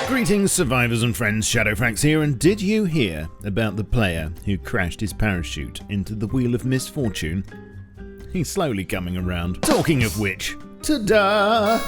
Greetings survivors and friends, SHADOWFRAX here, and did you hear about the player who crashed his parachute into the Wheel of Misfortune? He's slowly coming around. Talking of which, ta-da!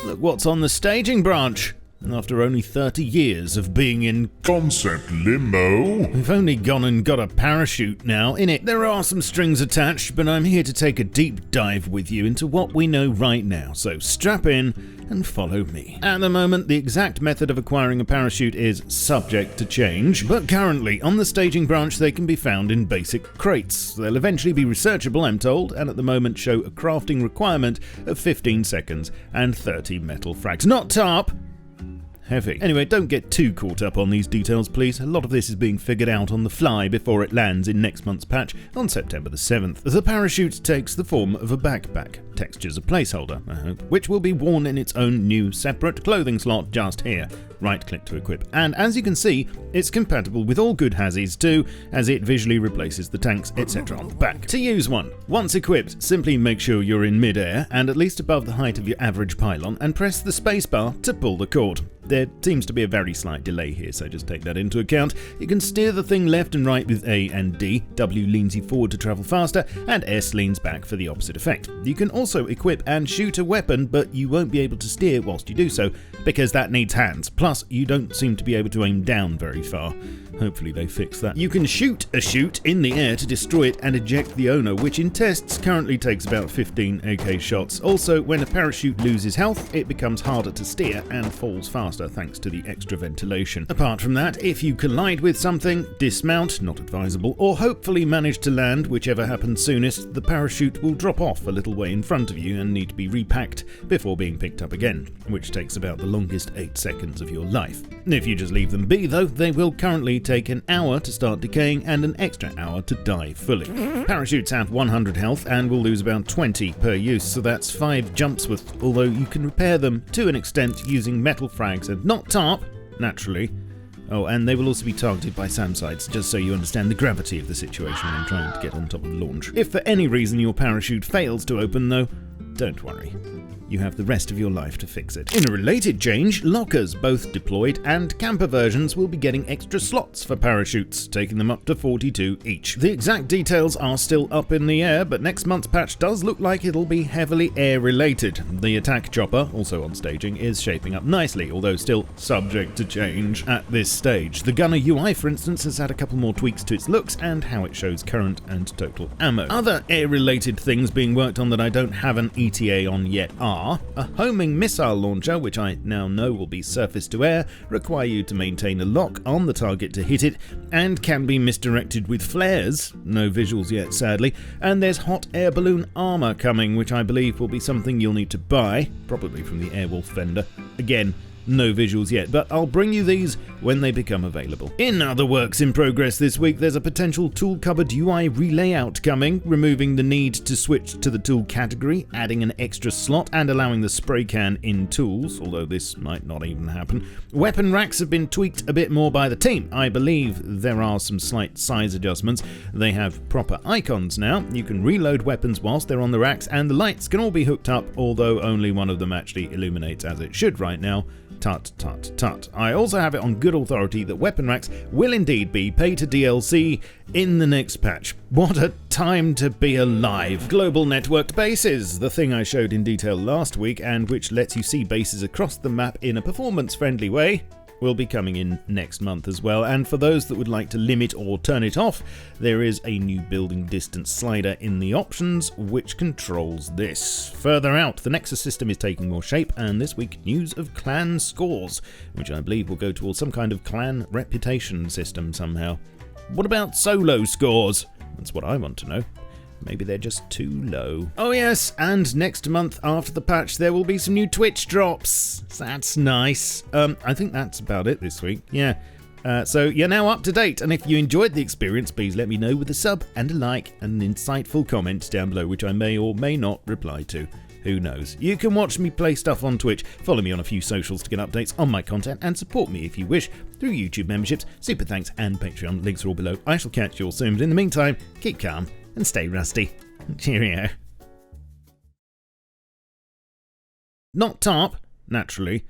Look what's on the staging branch. After only 30 years of being in concept limbo, we've only gone and got a parachute now. In it, there are some strings attached, but I'm here to take a deep dive with you into what we know right now, so strap in and follow me. At the moment, the exact method of acquiring a parachute is subject to change, but currently on the staging branch they can be found in basic crates. They'll eventually be researchable, I'm told, and at the moment show a crafting requirement of 15 seconds and 30 metal frags. Not tarp! Heavy. Anyway, don't get too caught up on these details, please. A lot of this is being figured out on the fly before it lands in next month's patch on September the 7th. The parachute takes the form of a backpack. Texture's a placeholder, I hope, which will be worn in its own new separate clothing slot just here. Right-click to equip. And as you can see, it's compatible with all good hazzies too, as it visually replaces the tanks, etc. on the back. To use one, once equipped, simply make sure you're in mid-air and at least above the height of your average pylon and press the spacebar to pull the cord. There seems to be a very slight delay here, so just take that into account. You can steer the thing left and right with A and D, W leans you forward to travel faster, and S leans back for the opposite effect. You can also equip and shoot a weapon, but you won't be able to steer whilst you do so, because that needs hands. Plus, you don't seem to be able to aim down very far. Hopefully they fix that. You can shoot a chute in the air to destroy it and eject the owner, which in tests currently takes about 15 AK shots. Also, when a parachute loses health, it becomes harder to steer and falls faster thanks to the extra ventilation. Apart from that, if you collide with something, dismount, not advisable, or hopefully manage to land, whichever happens soonest, the parachute will drop off a little way in front of you and need to be repacked before being picked up again, which takes about the longest 8 seconds of your life. If you just leave them be though, they will currently take an hour to start decaying and an extra hour to die fully. Parachutes have 100 health and will lose about 20 per use, so that's 5 jumps worth, although you can repair them to an extent using metal frags and not tarp, naturally. Oh, and they will also be targeted by SAM sites, just so you understand the gravity of the situation when trying to get on top of launch. If for any reason your parachute fails to open though, don't worry. You have the rest of your life to fix it. In a related change, lockers, both deployed and camper versions, will be getting extra slots for parachutes, taking them up to 42 each. The exact details are still up in the air, but next month's patch does look like it'll be heavily air-related. The attack chopper, also on staging, is shaping up nicely, although still subject to change at this stage. The gunner UI, for instance, has had a couple more tweaks to its looks and how it shows current and total ammo. Other air-related things being worked on that I don't have an ETA on yet are a homing missile launcher, which I now know will be surface to air, require you to maintain a lock on the target to hit it, and can be misdirected with flares, no visuals yet sadly, and there's hot air balloon armor coming, which I believe will be something you'll need to buy, probably from the Airwolf vendor. Again, no visuals yet, but I'll bring you these when they become available. In other works in progress this week, there's a potential tool cupboard UI relayout coming, removing the need to switch to the tool category, adding an extra slot, and allowing the spray can in tools, although this might not even happen. Weapon racks have been tweaked a bit more by the team. I believe there are some slight size adjustments. They have proper icons now. You can reload weapons whilst they're on the racks, and the lights can all be hooked up, although only one of them actually illuminates as it should right now. Tut, tut, tut. I also have it on good authority that weapon racks will indeed be pay-to-DLC in the next patch. What a time to be alive. Global networked bases, the thing I showed in detail last week and which lets you see bases across the map in a performance-friendly way, will be coming in next month as well, and for those that would like to limit or turn it off, there is a new building distance slider in the options which controls this. Further out, the Nexus system is taking more shape, and this week news of clan scores, which I believe will go towards some kind of clan reputation system somehow. What about solo scores? That's what I want to know. Maybe they're just too low. Oh yes, and next month after the patch there will be some new Twitch drops. That's nice. I think that's about it this week. Yeah. So you're now up to date, and if you enjoyed the experience, please let me know with a sub and a like and an insightful comment down below, which I may or may not reply to. Who knows? You can watch me play stuff on Twitch, follow me on a few socials to get updates on my content, and support me if you wish through YouTube memberships, super thanks, and Patreon. Links are all below. I shall catch you all soon, but in the meantime, keep calm and stay rusty. Cheerio. Not tarp, naturally.